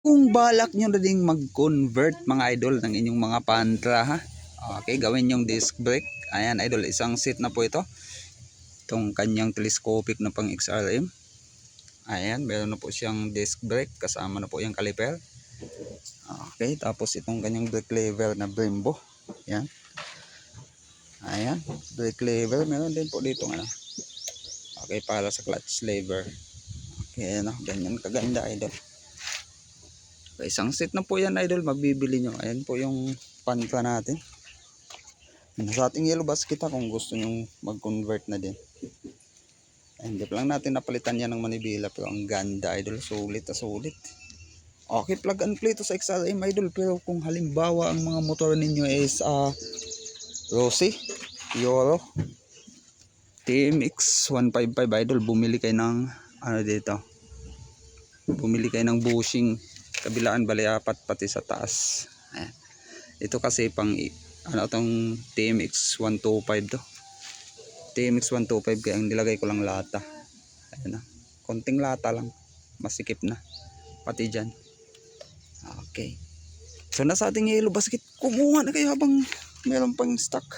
Kung balak nyo na ding mag-convert mga idol ng inyong mga pantra ha. Okay, gawin yung disc brake. Ayan idol, isang set na po ito. Itong kanyang telescopic na pang XRM. Ayan, meron na po siyang disc brake. Kasama na po yung caliper. Okay, tapos itong kanyang brake lever na Brembo. Ayan. Ayan, brake lever. Meron din po dito ano. Okay, para sa clutch lever. Okay, ano, ganyan kaganda idol. Isang set na po yan idol, mabibili nyo. Ayan po yung pantra natin. Nasa ating yellow basket kung gusto nyo mag-convert na din. Hindi pa lang natin napalitan yan ng manibela, pero ang ganda idol, sulit na sulit. Okay, plug and play to sa XRM idol. Pero kung halimbawa ang mga motor ninyo is Rossi, Euro, TMX 155 idol, bumili kayo ng ano dito, bumili kayo ng bushing kabilaan bali apat pati sa taas. Ayan. Ito kasi pang ano tong TMX 125 to. TMX 125 kaya ang nilagay ko lang lata. Ayan na. Konting lata lang. Masikip na. Pati dyan. Okay. So nasa ating yellow basket, kumuha na kayo habang meron pang stock.